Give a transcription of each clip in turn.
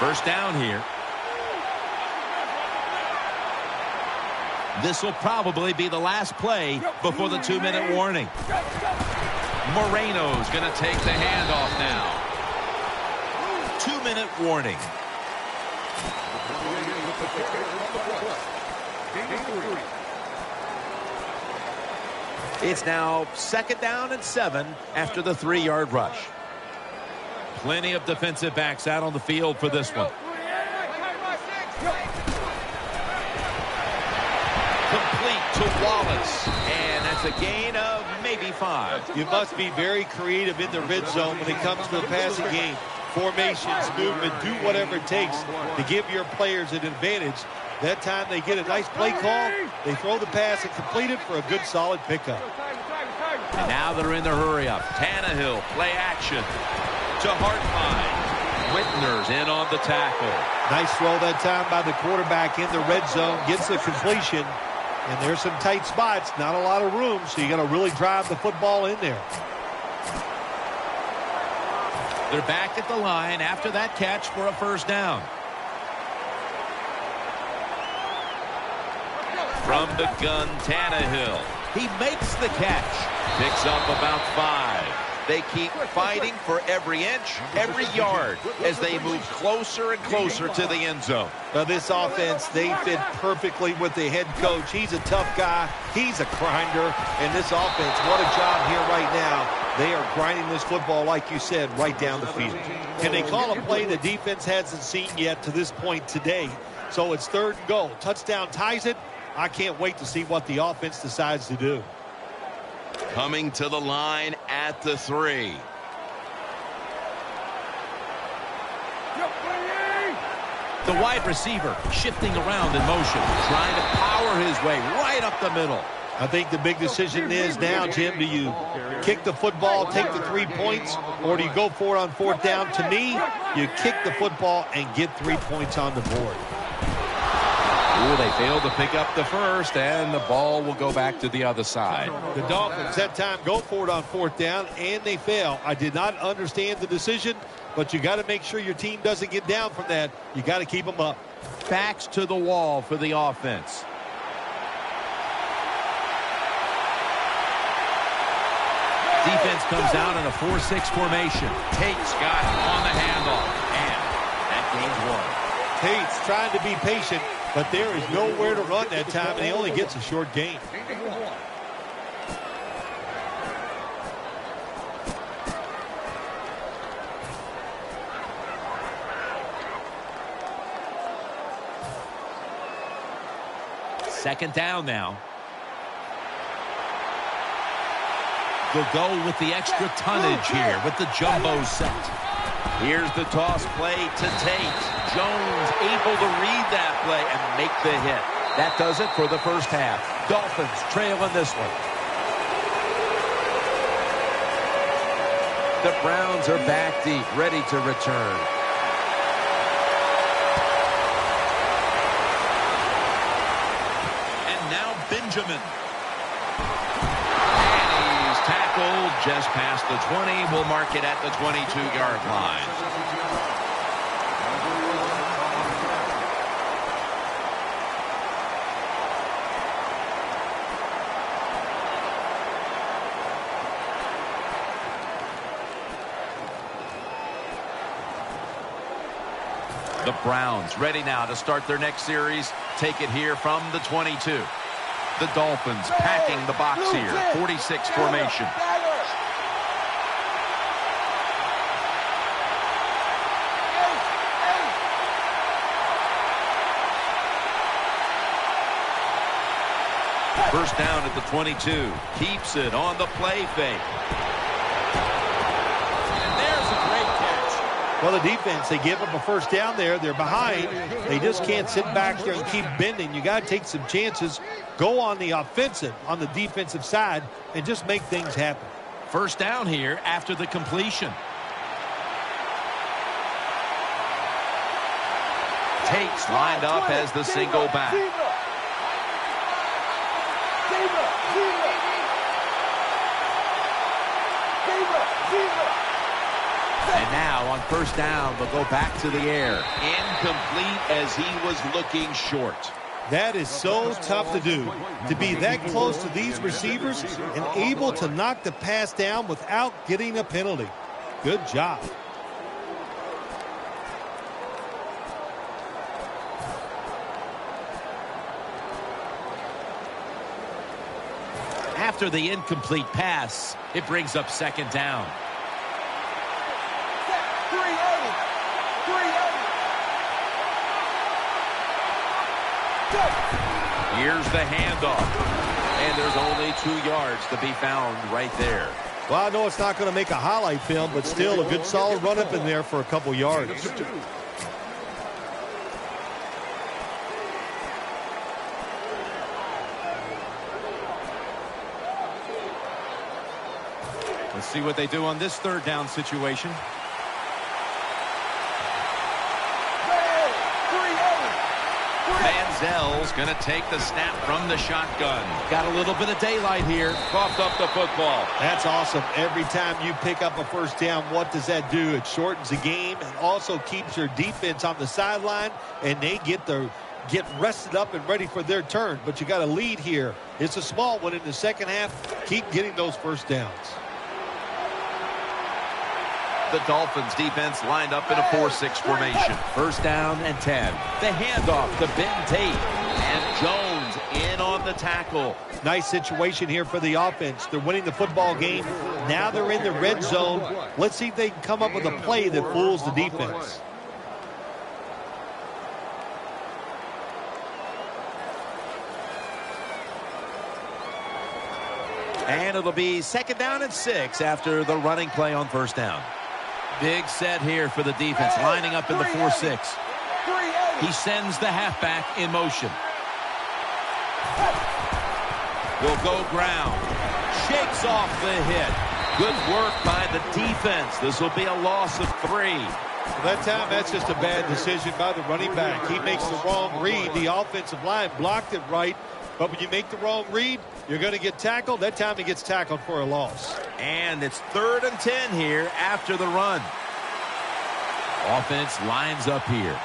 First down here. This will probably be the last play before the 2-minute warning. Moreno's going to take the handoff now. 2-minute warning. It's now 2nd down and 7 after the 3-yard rush. Plenty of defensive backs out on the field for this one. Complete to Wallace. And that's a gain of maybe 5. You must be very creative in the red zone when it comes to the passing game. Formations, movement, do whatever it takes to give your players an advantage. That time they get a nice play call, they throw the pass and complete it for a good solid pickup. And now they're in the hurry up. Tannehill, play action to Hartline. Whitner's in on the tackle. Nice throw that time by the quarterback in the red zone, gets the completion. And there's some tight spots, not a lot of room, so you got to really drive the football in there. They're back at the line after that catch for a first down. From the gun, Tannehill. He makes the catch. Picks up about 5. They keep fighting for every inch, every yard, as they move closer and closer to the end zone. Now this offense, they fit perfectly with the head coach. He's a tough guy. He's a grinder. And this offense, what a job here right now. They are grinding this football, like you said, right down the field. Can they call a play the defense hasn't seen yet to this point today? So it's 3rd and goal. Touchdown ties it. I can't wait to see what the offense decides to do. Coming to the line at the 3. The wide receiver shifting around in motion, trying to power his way right up the middle. I think the big decision is now, Jim, do you kick the football, take the 3 points, or do you go for it on 4th down? To me, you kick the football and get 3 points on the board. Ooh, they failed to pick up the first, and the ball will go back to the other side. The Dolphins that time go for it on 4th down, and they fail. I did not understand the decision, but you got to make sure your team doesn't get down from that. You got to keep them up. Backs to the wall for the offense. Defense comes out in a 4-6 formation. Tate's got on the handoff, and that gains 1. Tate's trying to be patient, but there is nowhere to run that time, and he only gets a short gain. Second down now. They'll go with the extra tonnage here with the jumbo set. Here's the toss play to Tate. Jones able to read that play and make the hit. That does it for the first half. Dolphins trailing this one. The Browns are back deep, ready to return. And now Benjamin. Tackled just past the 20. We'll mark it at the 22-yard line. The Browns ready now to start their next series. Take it here from the 22. The Dolphins packing the box here. 46 formation. First down at the 22. Keeps it on the play fake. And there's a great catch. Well, the defense, they give up a first down there. They're behind. They just can't sit back there and keep bending. You got to take some chances. Go on the offensive, on the defensive side, and just make things happen. First down here after the completion. Tate's lined up as the single back. And now on first down, they'll go back to the air. Incomplete as he was looking short. That is so tough to do, to be that close to these receivers and able to knock the pass down without getting a penalty. Good job. After the incomplete pass, it brings up second down. Here's the handoff. And there's only 2 yards to be found right there. Well, I know it's not going to make a highlight film, but still a good solid run up in there for a couple yards. Let's see what they do on this third down situation. Manziel's going to take the snap from the shotgun. Got a little bit of daylight here. Coughed up the football. That's awesome. Every time you pick up a first down, what does that do? It shortens the game and also keeps your defense on the sideline, and they get rested up and ready for their turn. But you got a lead here. It's a small one in the second half. Keep getting those first downs. The Dolphins defense lined up in a 4-6 formation. First down and 10. The handoff to Ben Tate. And Jones in on the tackle. Nice situation here for the offense. They're winning the football game. Now they're in the red zone. Let's see if they can come up with a play that fools the defense. And it'll be second down and 6 after the running play on first down. Big set here for the defense, lining up in the 4-6. He sends the halfback in motion. Will go ground. Shakes off the hit. Good work by the defense. This will be a loss of 3. Well, that time, that's just a bad decision by the running back. He makes the wrong read. The offensive line blocked it right. But when you make the wrong read, you're going to get tackled. That time he gets tackled for a loss. And it's 3rd and 10 here after the run. Offense lines up here.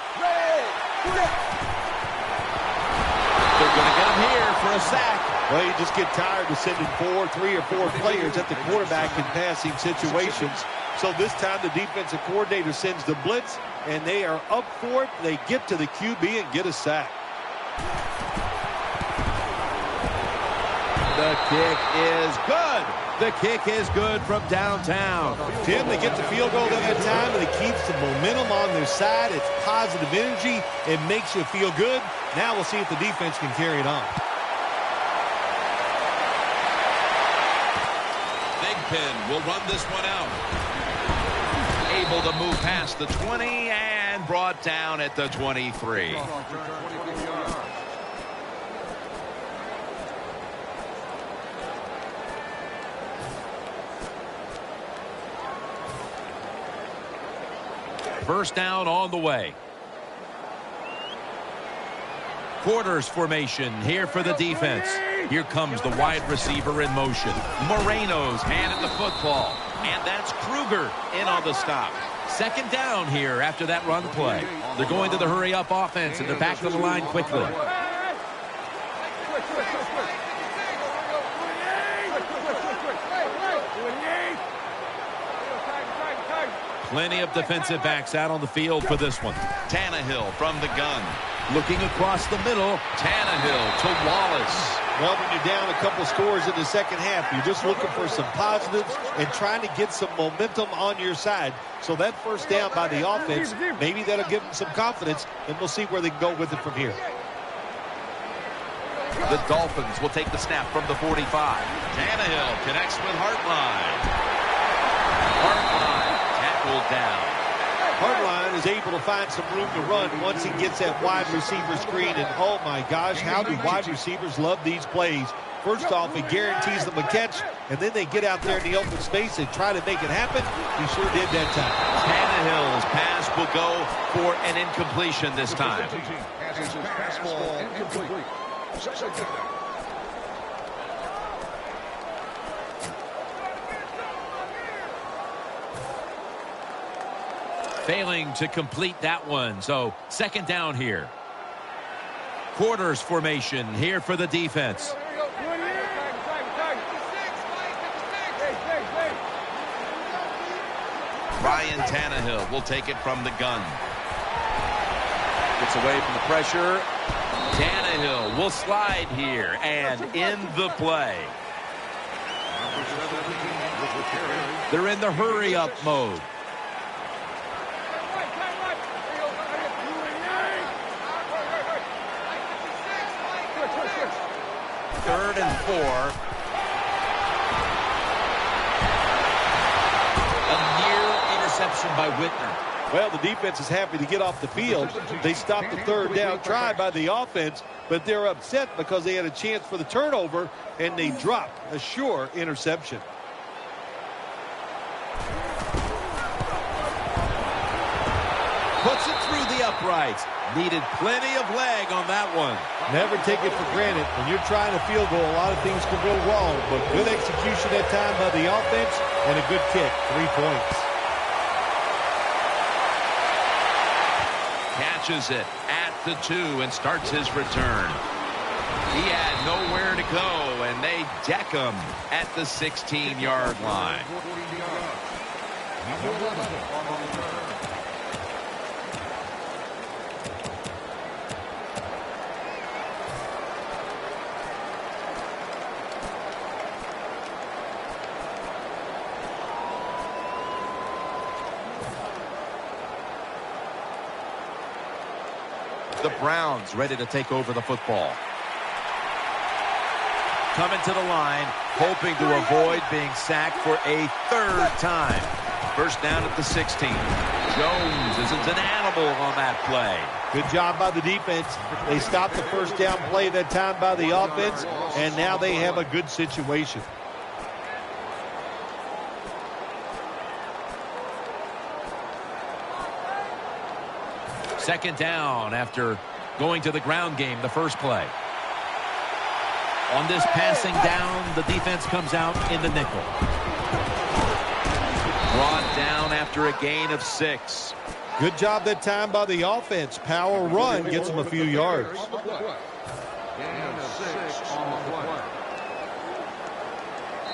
They're going to get him here for a sack. Well, you just get tired of sending 3 or 4 players at the quarterback in passing situations. So this time the defensive coordinator sends the blitz, and they are up for it. They get to the QB and get a sack. The kick is good. The kick is good from downtown. Tim, they get the field goal at that time, and it keeps the momentum on their side. It's positive energy. It makes you feel good. Now we'll see if the defense can carry it on. Big Pin will run this one out. Able to move past the 20 and brought down at the 23. First down on the way. Quarters formation here for the defense. Here comes the wide receiver in motion. Moreno's handed the football. And that's Kruger in on the stop. Second down here after that run play. They're going to the hurry-up offense, and they're back to the line quickly. Plenty of defensive backs out on the field for this one. Tannehill from the gun. Looking across the middle. Tannehill to Wallace. Well, when you're down a couple scores in the second half, you're just looking for some positives and trying to get some momentum on your side. So that first down by the offense, maybe that'll give them some confidence, and we'll see where they can go with it from here. The Dolphins will take the snap from the 45. Tannehill connects with Hartline. Hartline tackled down. Hartline is able to find some room to run once he gets that wide receiver screen. And, oh, my gosh, how do wide receivers love these plays? First off, it guarantees them a catch, and then they get out there in the open space and try to make it happen. He sure did that time. Tannehill's pass will go for an incompletion this time. Failing to complete that one. So second down here. Quarters formation here for the defense. Ryan Tannehill will take it from the gun. Gets away from the pressure. Tannehill will slide here and in the play. They're in the hurry-up mode. Third and 4. A near interception by Whitner. Well, the defense is happy to get off the field. They stopped the third down try by the offense, but they're upset because they had a chance for the turnover, and they dropped a sure interception. Puts it through the uprights. Needed plenty of leg on that one. Never take it for granted. When you're trying a field goal, a lot of things can go wrong, but good execution that time by the offense and a good kick, 3 points. Catches it at the 2 and starts his return. He had nowhere to go, and they deck him at the 16-yard line. The Browns ready to take over the football. Coming to the line, hoping to avoid being sacked for a third time. First down at the 16. Jones isn't an animal on that play. Good job by the defense. They stopped the first down play that time by the offense, and now they have a good situation. Second down after going to the ground game the first play. On this passing down, the defense comes out in the nickel. Brought down after a gain of 6. Good job that time by the offense. Power run gets them a few yards.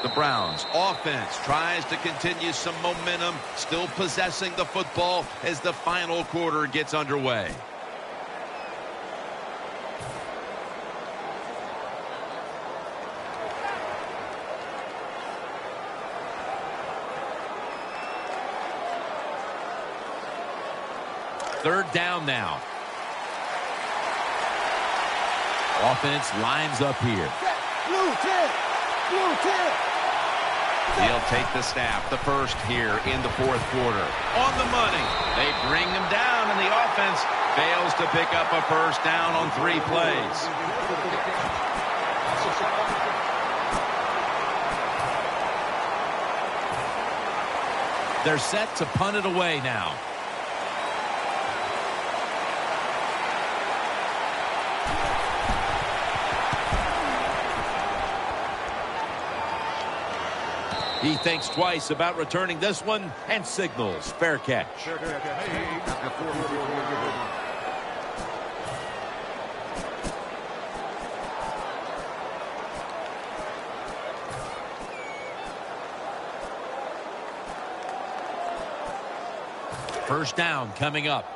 The Browns offense tries to continue some momentum, still possessing the football as the final quarter gets underway. Third down now. Offense lines up here. Blue tip! Blue tip! He'll take the snap, the first here in the fourth quarter. On the money. They bring him down, and the offense fails to pick up a first down on 3 plays. They're set to punt it away now. He thinks twice about returning this one and signals fair catch. First down coming up.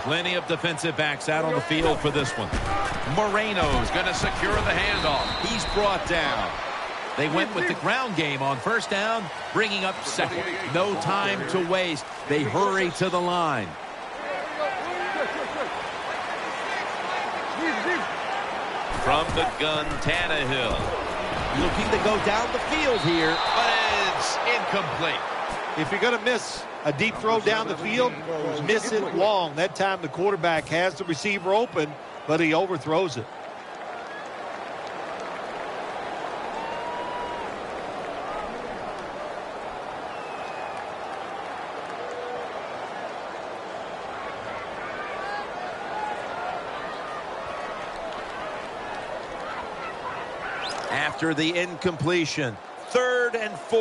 Plenty of defensive backs out on the field for this one. Moreno's going to secure the handoff. He's brought down. They went with the ground game on first down, bringing up second. No time to waste. They hurry to the line. From the gun, Tannehill. Looking to go down the field here, but it's incomplete. If you're going to miss a deep throw down the field, miss it long. That time the quarterback has the receiver open, but he overthrows it. After the incompletion, 3rd and 4.